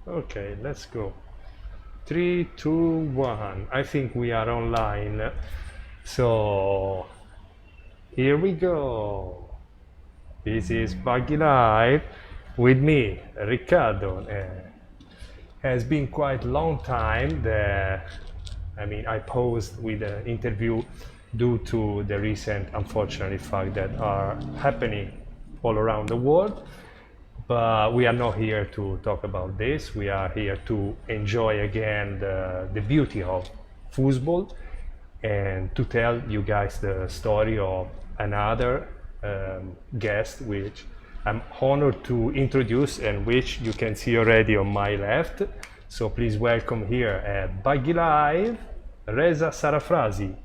Okay, let's go. Three, two, one. I think we are online. So here we go. This is Buggy Live with me, Riccardo. Has been quite a long time that I paused with the interview due to the recent unfortunate fact that are happening all around the world. But we are not here to talk about this. We are here to enjoy again the beauty of football and to tell you guys the story of another guest, which I'm honored to introduce and which you can see already on my left. So please welcome here at Baggy Live, Reza Sarafrasi.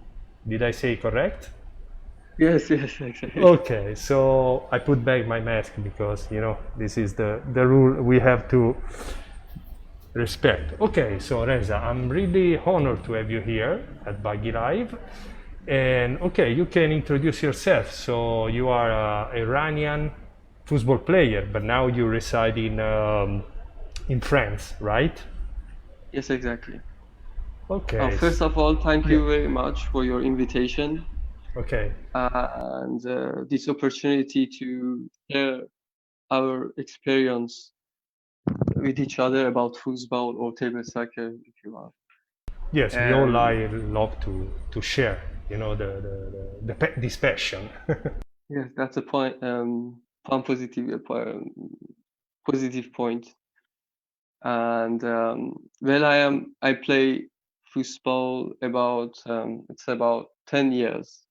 Did I say correct? Yes, yes, exactly. Okay, so I put back my mask because this is the rule we have to respect. Okay, so Reza, I'm really honored to have you here at Baggy Live. And okay, you can introduce yourself. So you are an Iranian football player, but now you reside in France, right? Yes, exactly. Okay. First of all, thank Yeah. you very much for your invitation Okay. and this opportunity to share our experience with each other about football or table soccer, if you want. Yes, we all Um, love to share, this passion. yes, that's a point, one positive, positive point. And well, I play football about, it's about 10 years,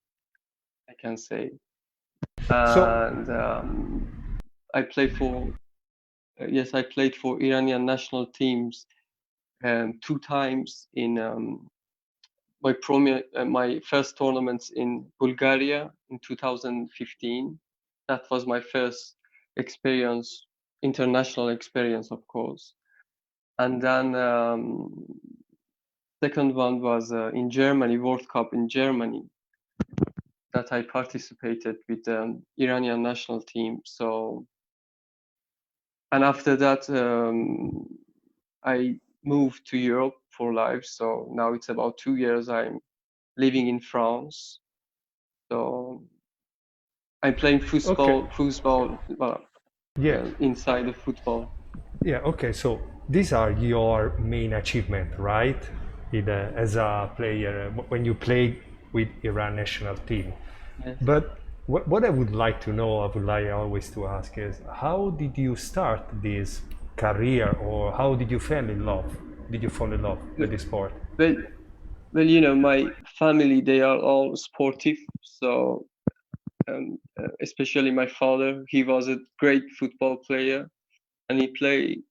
I can say. So, And I play for yes, I played for Iranian national teams two times in my first tournaments in Bulgaria in 2015. That was my first experience, international experience, of course. And then second one was in Germany, World Cup in Germany, that I participated with the Iranian national team. So, and after that, I moved to Europe for life. So now it's about 2 years I'm living in France. So I'm playing okay. football, Yeah. inside of football. Yeah, okay, so these are your main achievement, right? As a player, when you played with Iran national team. Yes. But what I would like to know, I would like always to ask is, how did you start this career, or how did you fall in love? Did you fall in love with Well, this sport? well, my family, they are all sportive. So especially my father, he was a great football player, and he played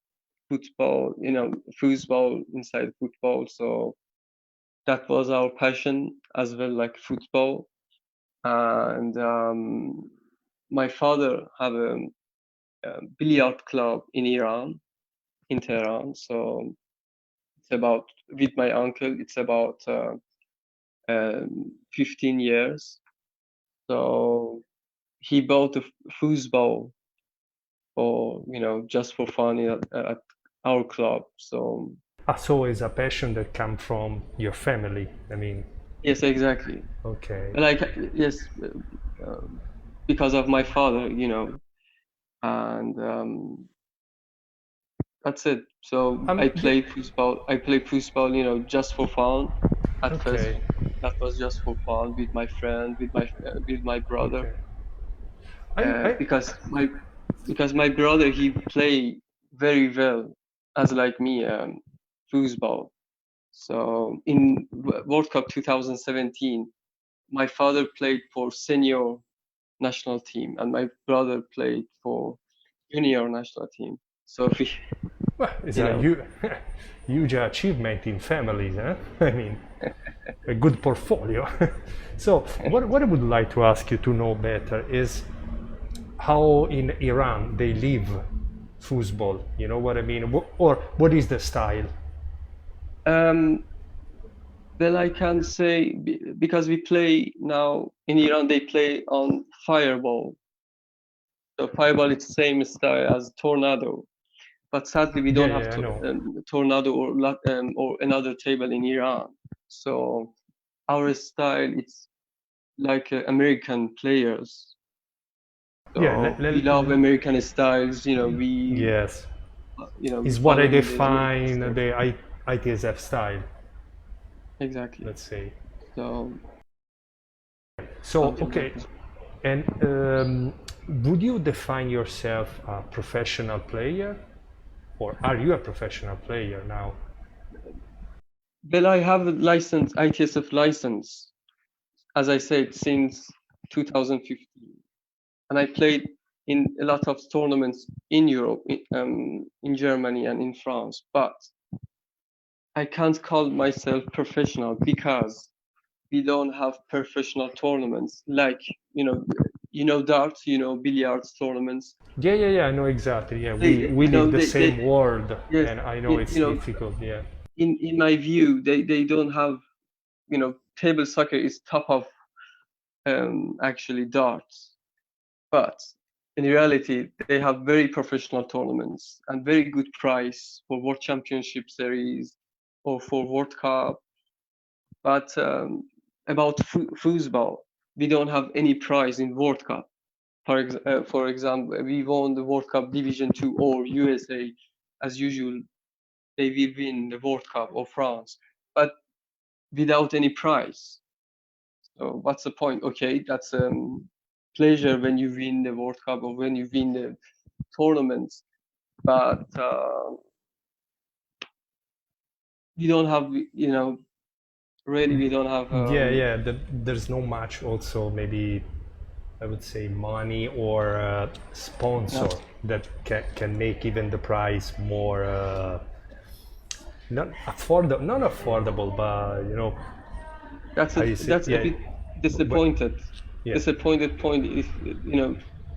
football, football inside football. So that was our passion as well, like football. And my father have a billiard club in Iran, in Tehran. So it's about, with my uncle, it's about 15 years. So he bought a foosball for, just for fun at our club. So Ah, so it's a passion that comes from your family. yes, exactly. Okay. Like, yes, because of my father, and that's it. So Um, the- I play football, just for fun. At first, okay. that was just for fun with my friend, with my brother, Okay. I because my brother, he play very well as like me, football. So in World Cup 2017, my father played for senior national team, and my brother played for junior national team. So we, Well, it's you a know, huge achievement in families, huh? A good portfolio. So, what I would like to ask you to know better is how in Iran they live football. You know what I mean? Or what is the style? um, well, I can say because we play now in Iran, they play on fireball. So fireball is same style as tornado. but sadly we Yeah, don't have yeah, I know. Tornado or another table in Iran. So our style it's like American players. Yeah, So we love American styles. yes, We is what I follow the American define style. the ITSF style, Exactly. let's say. So So, something like okay, that. and would you define yourself a professional player, or are you a professional player now? Well, I have a license, ITSF license, as I said, since 2015, and I played in a lot of tournaments in Europe, in Germany and in France. But I can't call myself professional because we don't have professional tournaments like darts, billiards tournaments. Yeah, yeah, yeah, I know exactly. Yeah, They, we live the they same world, yes, and I know in, it's difficult. Yeah. in my view, they don't have, table soccer is top of actually darts, but in reality, they have very professional tournaments and very good price for World Championship Series or for World Cup. But about foosball, we don't have any prize in World Cup. For example, we won the World Cup Division 2 or USA, as usual, they will win the World Cup or France, but without any prize. So what's the point? Okay, that's pleasure when you win the World Cup or when you win the tournaments, but we don't have, really, we don't have. Yeah, yeah. There's no much. Also, maybe I would say money or sponsor No, that can make even the price more not affordable, but that's how a you say, that's a yeah, bit but disappointed. yeah. Disappointed point is,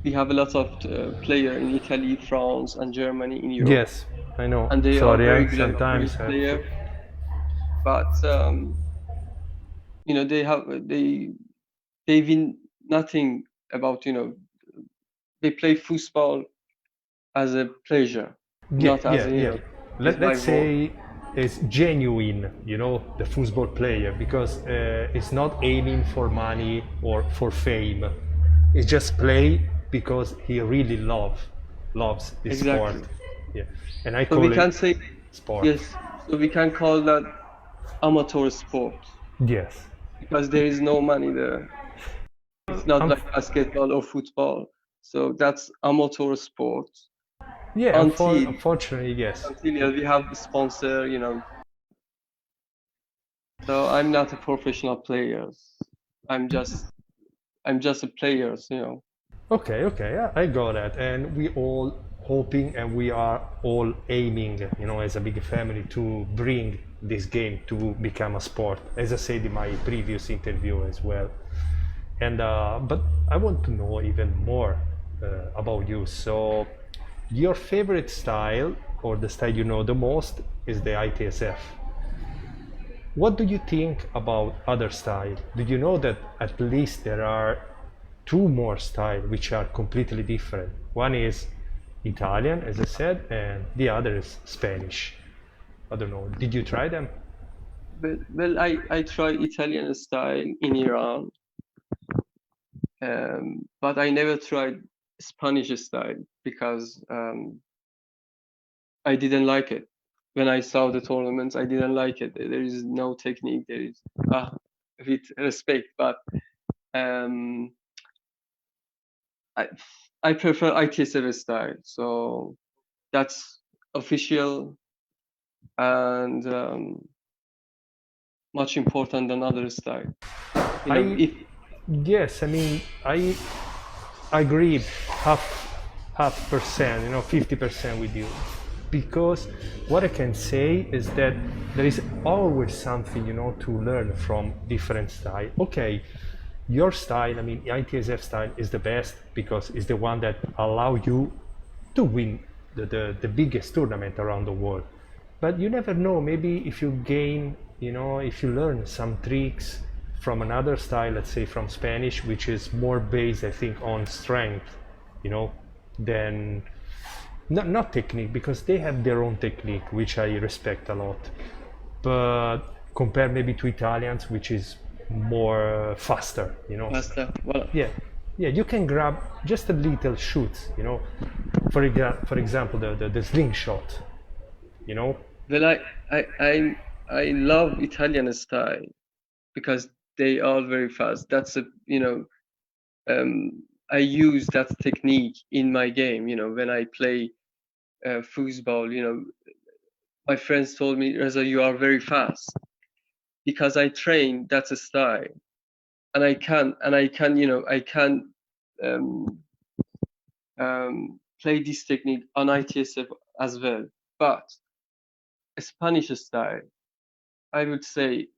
we have a lot of player in Italy, France, and Germany in Europe, Yes, I know. and they are Sorry, very I great sometimes have to. player, but they have they win nothing about, they play football as a pleasure, Yeah, not as yeah, a, yeah. is my Let's work. say it's genuine, the football player, because it's not aiming for money or for fame. It's just play because he really loves this sport. Exactly. Yeah, and I So we call it can say, sport. yes, so we can call that amateur sport Yes. because there is no money there. It's not like basketball or football. So that's amateur sport Yeah, until unfortunately, yes. we have the sponsor, So I'm not a professional player. I'm just a player, Okay, okay, yeah, I got that. And we all hoping and we are all aiming, as a big family to bring this game to become a sport, as I said in my previous interview as well. And but I want to know even more about you. So, your favorite style or the style you know the most is the ITSF. What do you think about other style? Do you know that at least there are two more styles which are completely different? One is Italian, as I said, and the other is Spanish. I don't know. Did you try them? Well, I tried Italian style in Iran, but I never tried Spanish style because I didn't like it. When I saw the tournaments, I didn't like it. There is no technique. There is with respect, but um, I I prefer ITSF style. So that's official and much important than other style. I If yes, I mean I agree half percent, 50% with you, because what I can say is that there is always something, to learn from different style. Okay, your style, I mean ITSF style is the best because it's the one that allow you to win the biggest tournament around the world. But you never know, maybe if you gain, if you learn some tricks from another style, let's say from Spanish, which is more based, I think, on strength, then not technique, because they have their own technique, which I respect a lot. But compared maybe to Italians, which is more faster, you know. Faster. Well, Yeah, yeah, you can grab just a little shoots, you know. For example, the slingshot, you know. well, I love Italian style because they are very fast. That's a, I use that technique in my game. When I play foosball, my friends told me, Reza, you are very fast because I train that's a style, and I can um, play this technique on ITSF as well. But Spanish style, I would say,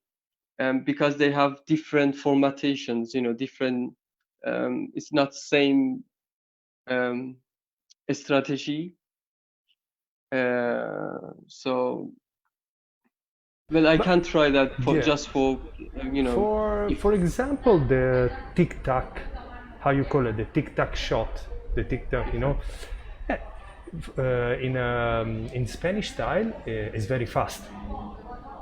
because they have different formatations, different. It's not same um, strategy. So, well, I But can try that for yeah, just for if for example, the tic tac, how you call it, the tic tac shot, the tic tac, you know, eh, in Spanish style is very fast.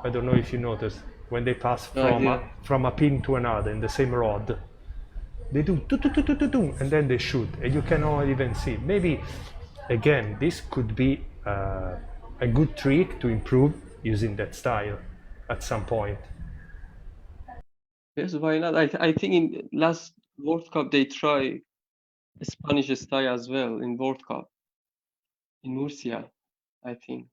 I don't know if you noticed when they pass no idea. from a pin to another in the same rod. They do and then they shoot, and you cannot even see. Maybe again, this could be a good trick to improve using that style at some point. Yes, why not? I think in last World Cup they try Spanish style as well in World Cup in Murcia, I think.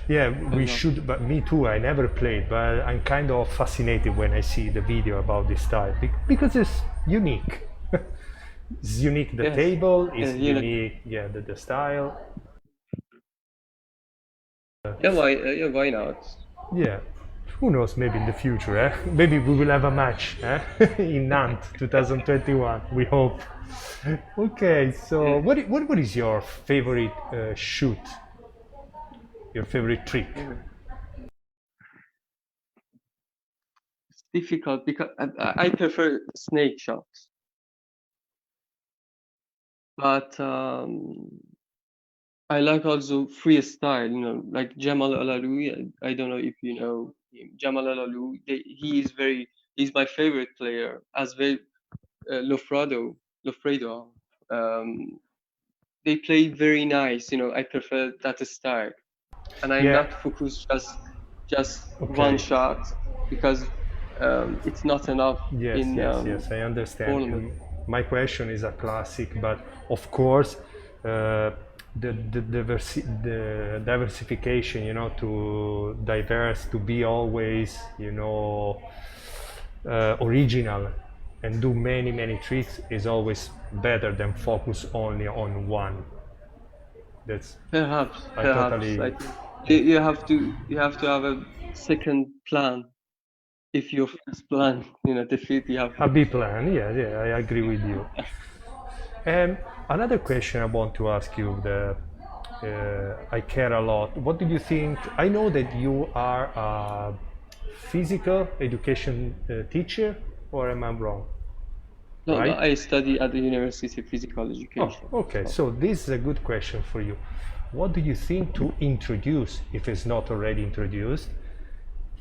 Yeah, I we don't know. should, but me too. I never played, but I'm kind of fascinated when I see the video about this style because it's unique. It's unique. The Yes, table is yes, unique. Yeah, the style. yeah, why not? Yeah. Who knows? Maybe in the future, eh? Maybe we will have a match, eh? In Nantes, 2021. We hope. Okay. So, Yeah, what is your favorite shoot? Your favorite trick? yeah. It's difficult because I prefer snake shots, but I like also freestyle, like Jamal Al-Alou. I don't know if you know him. Jamal Al-Alou, he's my favorite player, as well. Lofredo. Um, they play very nice, I prefer that style. And I'm Yeah. not focused just one Okay. shot because it's not enough Yes, in yes, yes, I understand. tournament. My question is a classic, but of course, the diversification, you know, to diverse, to be always, you know, original and do many, many tricks is always better than focus only on one. That's, I Perhaps totally, I think you have to have a second plan if your first plan, defeat. You have a B plan, yeah, yeah, I agree with you. And another question I want to ask you, I care a lot. What do you think? I know that you are a physical education teacher, or am I wrong? no, no. Right? I study at the University of Physical Oh, Education. okay. So So this is a good question for you. What do you think to introduce, if it's not already introduced,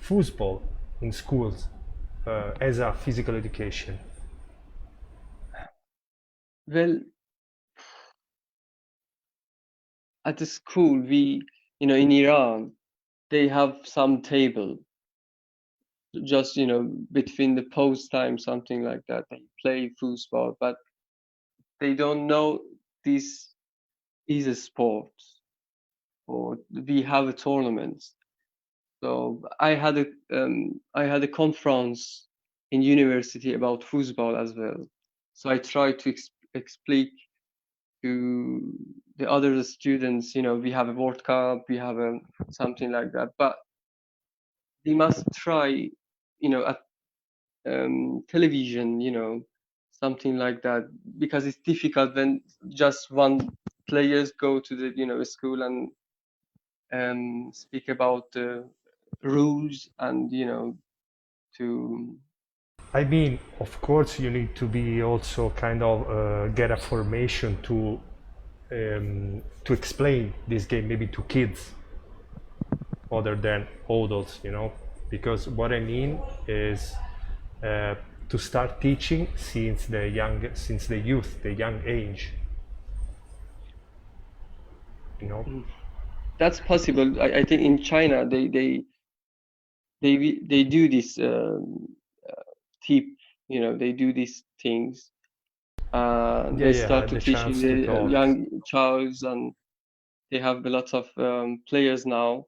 football in schools as a physical education? well, at the school in Iran they have some table just between the post time, something like that. They play football, but they don't know this is a sport, or we have a tournament. So I had a conference in university about football as well. So I tried to explain to the other students, we have a World Cup, we have a something like that, but we must try, at television, something like that, because it's difficult when just one players go to the school and speak about the rules and to I mean, of course, you need to be also kind of get a formation to to explain this game maybe to kids other than adults, you know, because what I mean is to start teaching since the youth, the young age, you know. That's possible. I think in China they do this tip, you know, they do these things. They start to The teaching chance to the talk. young childs, and they have a lot of players now.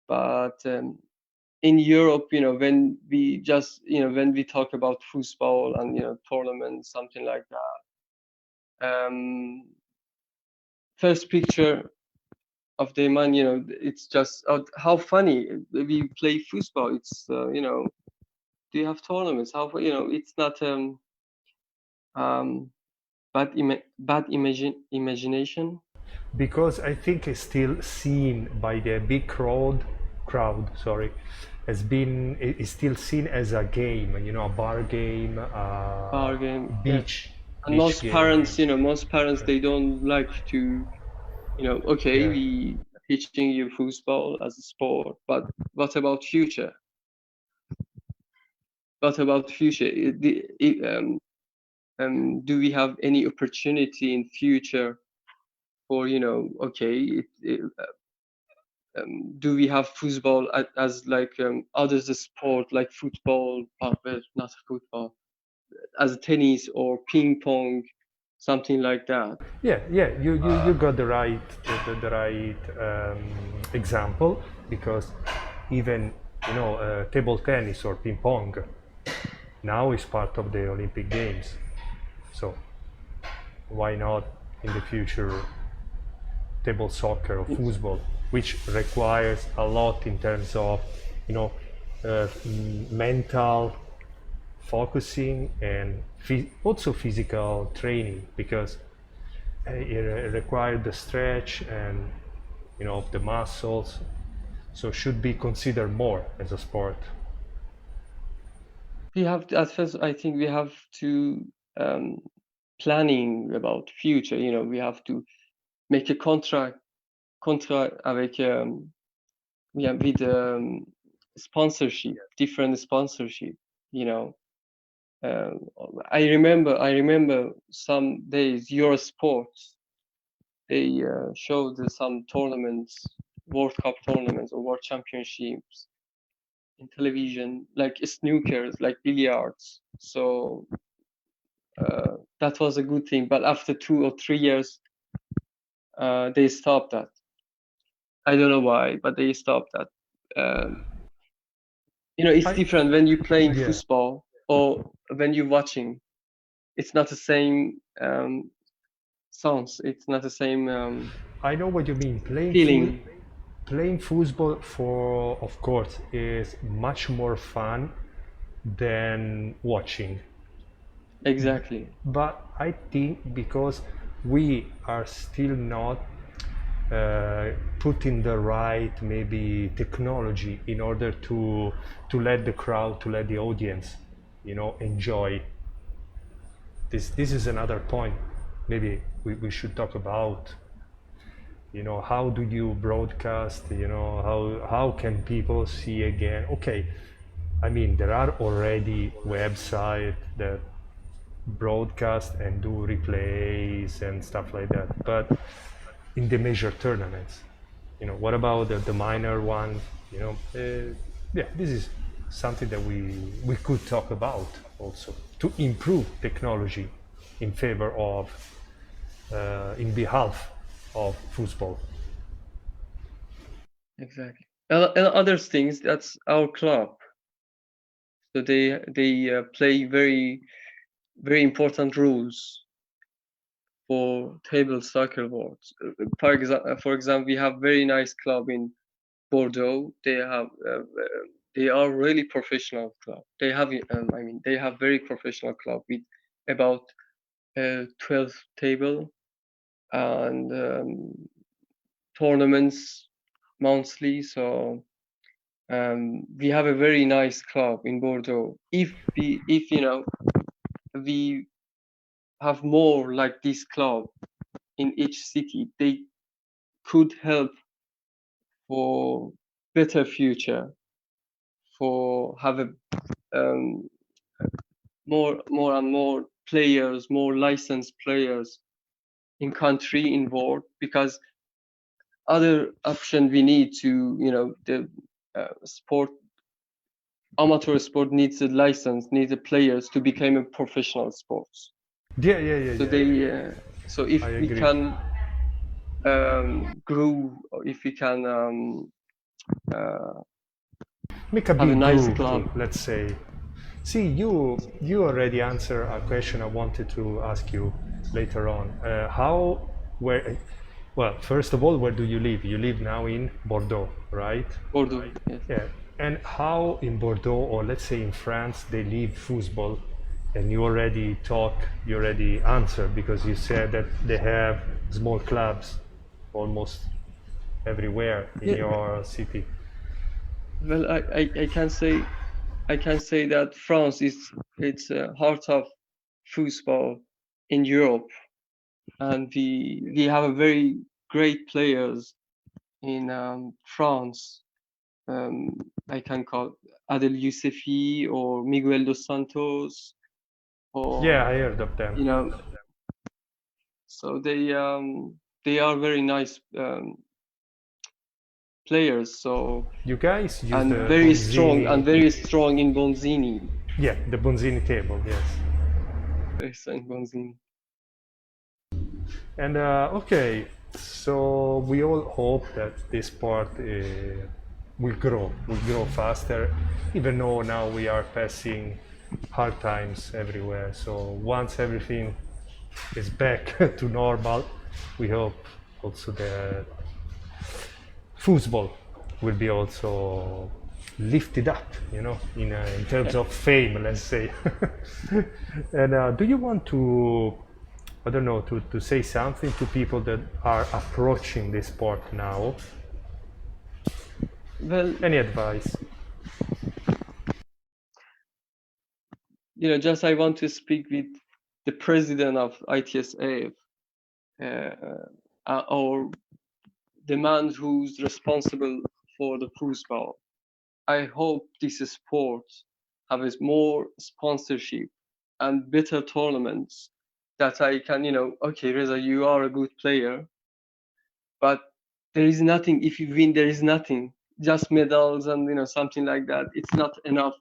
But in Europe, you know, when we talk about foosball and, you know, tournaments, something like that, first picture of the man, you know, it's just how funny we play foosball. It's you know, do you have tournaments? How, you know, it's not bad imagination. Because I think it's still seen by the big crowd, is still seen as a game, you know, a bar game, Bar game, yeah. beach And most game. parents, you know, they don't like to, you know, okay, Yeah. we teaching you football as a sport, but what about future? What about future? Do we have any opportunity in future for, you know, okay, do we have football as like other sport like football, not football, as tennis or ping pong, something like that? Yeah, you got the right example, because even, you know, table tennis or ping pong now is part of the Olympic Games. So why not in the future table soccer or football, which requires a lot in terms of, you know, mental focusing and also physical training, because it requires the stretch and, you know, of the muscles, so should be considered more as a sport. We have to, at first, I think we have to planning about future. You know, we have to make a contract avec yeah, with sponsorship, different sponsorship. You know, uh, I remember some days Eurosports, they showed some tournaments, World Cup tournaments or World Championships in television, like snookers, like billiards. So that was a good thing. But after 2 or 3 years, they stopped that. I don't know why, but they stopped that. You know, it's different when you're playing Yeah. football or when you're watching. It's not the same sounds. It's not the same I know what you mean. feeling. Playing football, for of course, is much more fun than watching. Exactly. But I think because we are still not putting the right maybe technology in order to let the crowd, to let the audience, you know, enjoy this is another point maybe we should talk about, you know, how do you broadcast, you know, how can people see again. Okay, I mean, there are already websites that broadcast and do replays and stuff like that, but in the major tournaments, you know, what about the minor ones, you know? Yeah, this is something that we could talk about also to improve technology in favor of in behalf of football. Exactly. And other things, that's our club. So they play very important rules for table soccer boards. For example, we have very nice club in Bordeaux. They are really professional club. They have I mean, they have very professional club with about 12 table and tournaments monthly. So we have a very nice club in Bordeaux. If you know, we have more like this club in each city, they could help for better future, for have a more and more players, more licensed players in country, in world, because other option we need to, the sport, amateur sport needs a license, needs the players to become a professional sports. So they, so if I we agree. can grow, or if we can Make a have a big nice group, club. let's say. See, you already answered a question I wanted to ask you later on. Well, first of all, where do you live? You live now in Bordeaux, right? Bordeaux, yes. Yeah. And how in Bordeaux, or let's say in France, they live foosball? And you already answered, because you said that they have small clubs almost everywhere in Yeah. your city. Well, I can say that France it's a heart of football in Europe, and we have a very great players in France. I can call Adel Yousefi or Miguel dos Santos, Yeah, or I heard of them. so they are very nice players. So You guys use and the very strong Bonzini. in Bonzini. Yeah, the Bonzini table, yes. Very strong in Bonzini. And okay, so we all hope that this sport will grow faster, even though now we are passing hard times everywhere. So once everything is back to normal, we hope also that football will be also lifted up, in terms of fame, let's say. And do you want to, I don't know, to say something to people that are approaching this sport now? Well, Any advice? just I want to speak with the president of ITSA, or the man who's responsible for the football. I hope this sport has more sponsorship and better tournaments, that I can, okay, Reza, you are a good player, but there is nothing. If you win, there is nothing. Just medals and something like that. It's not enough.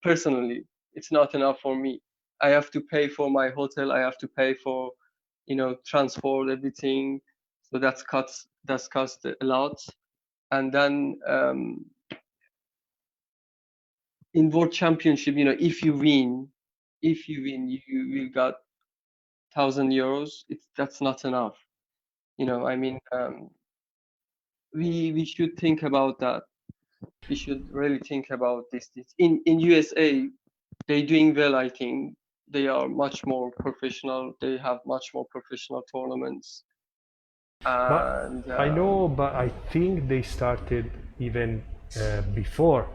Personally, it's not enough for me. I have to pay for my hotel. I have to pay for, transport, everything. So that's cost a lot. And then in World Championship, if you win, you will got €1,000. That's not enough. I mean, we should think about that. We should really think about this. In USA, they're doing well. I think they are much more professional. They have much more professional tournaments. And But I know, but I think they started even before,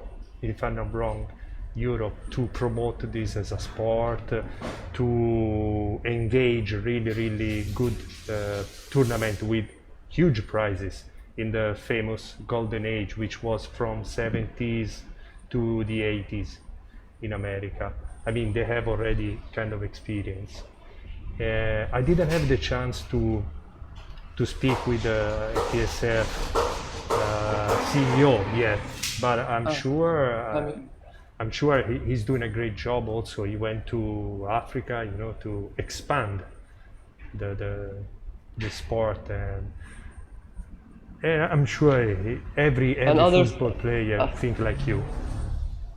if I'm not wrong, Europe, to promote this as a sport, to engage really, really good tournament with huge prizes in the famous golden age, which was from 70s to the 80s in America. I mean, they have already kind of experience. I didn't have the chance to speak with the TSF CEO yet, but I'm sure he's doing a great job. Also, he went to Africa, to expand the sport, and I'm sure every football player think like you.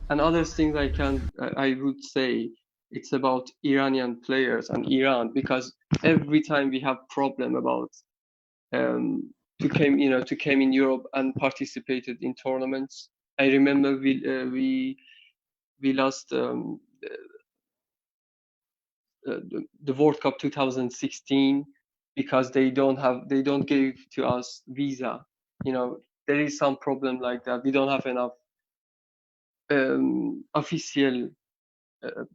And other things I would say, it's about Iranian players and Iran, because every time we have problem about to came in Europe and participated in tournaments. I remember we lost the World Cup 2016 because they don't give to us visa. There is some problem like that. We don't have enough official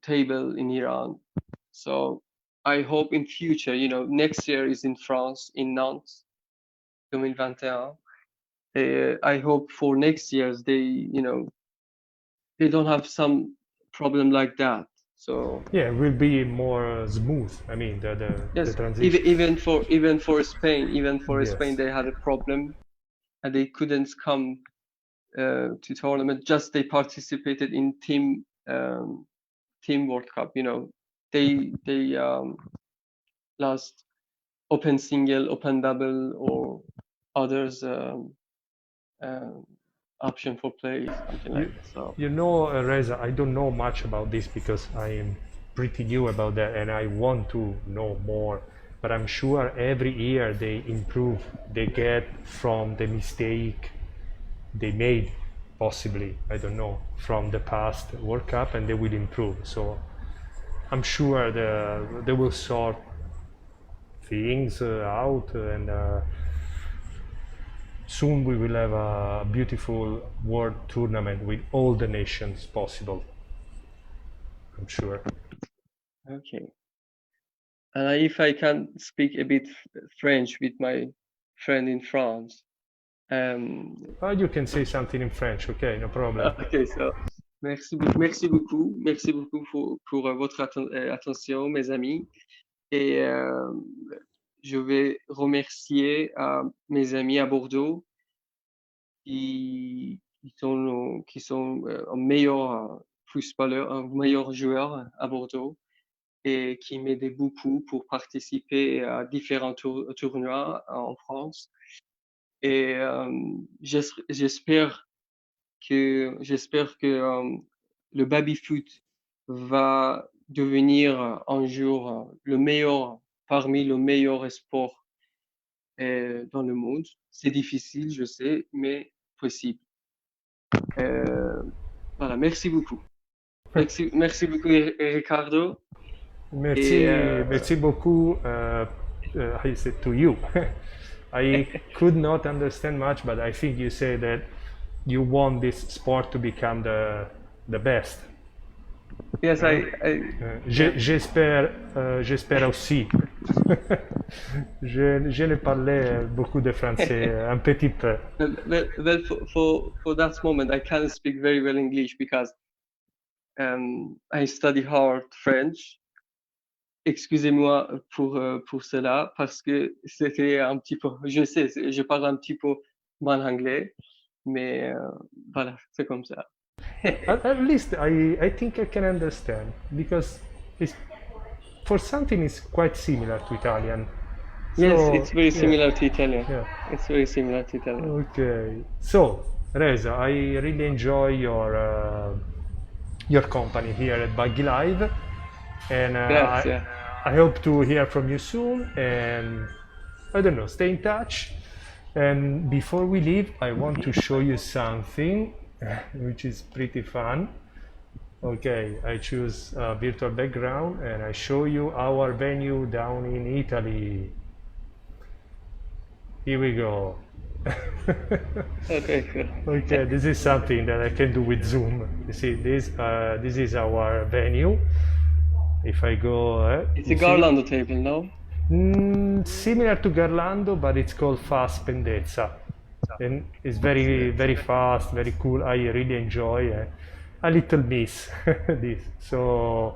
table in Iran. So I hope in future, next year is in France, in Nantes, 2021. I hope for next years they don't have some problem like that. So Yeah, it will be more smooth. I mean, the yes, transition. even for Spain, Yes. they had a problem and they couldn't come to tournament. Just they participated in team World Cup. They lost open single, open double, or others option for play, something You, like that. So Reza, I don't know much about this because I am pretty new about that and I want to know more. But I'm sure every year they improve, they get from the mistake they made, possibly, I don't know, from the past World Cup and they will improve. So I'm sure they will sort things out and soon we will have a beautiful world tournament with all the nations possible. I'm sure. okay. And if I can speak a bit French with my friend in France. You can say something in French, okay, no problem. Ok, so merci beaucoup pour votre attention, mes amis. Et je vais remercier mes amis à Bordeaux qui sont un meilleur footballeur, un meilleur joueur à Bordeaux et qui m'aidaient beaucoup pour participer à différents tournois en France. Et j'espère que le baby-foot va devenir un jour le meilleur parmi les meilleurs sports dans le monde. C'est difficile, je sais, mais possible. Voilà, merci beaucoup. Merci beaucoup, Ricardo. Merci, merci beaucoup. I said to you. I could not understand much, but I think you say that you want this sport to become the best. Yes, J'espère aussi. Je ne parlais beaucoup de français, un petit peu. Well, for that moment, I can't speak very well English because I study hard French. Excusez-moi pour cela, parce que c'était un petit peu, je sais, je parle un petit peu mal anglais, mais voilà, c'est comme ça. At least I think I can understand because for something it's quite similar to Italian. Yes, So, it's very similar to Italian. Yeah. It's very similar to Italian. Okay. So, Reza, I really enjoy your company here at Buggy Live, and Grazie. I hope to hear from you soon. And I don't know, stay in touch. And before we leave, I want to show you something which is pretty fun. Okay, I choose a virtual background and I show you our venue down in Italy. Here we go. Okay, cool. Okay, this is something that I can do with Zoom. You see, this is our venue. If I go, It's a Garlando table, no? Similar to Garlando, but it's called Fast Pendezza, and it's very fast, very cool. I really enjoy. A little miss this. So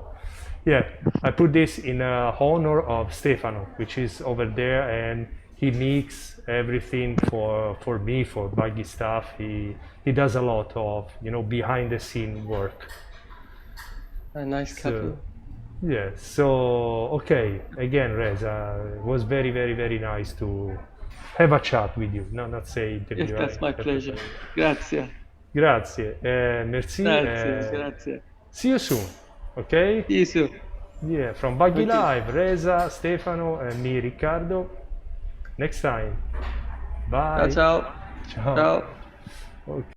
yeah, I put this in honor of Stefano, which is over there, and he makes everything for me, for Buggy stuff. He does a lot of behind the scene work. A nice couple. Yeah, so okay, again Reza, it was very nice to have a chat with you, no, not say interview. Yes, that's my pleasure. Grazie. Grazie, merci. Grazie. See you soon, okay? See you soon. Yeah, from Buggy Okay. Live, Reza, Stefano, and me, Riccardo. Next time. Bye. Ciao. Ciao. Ciao. Okay.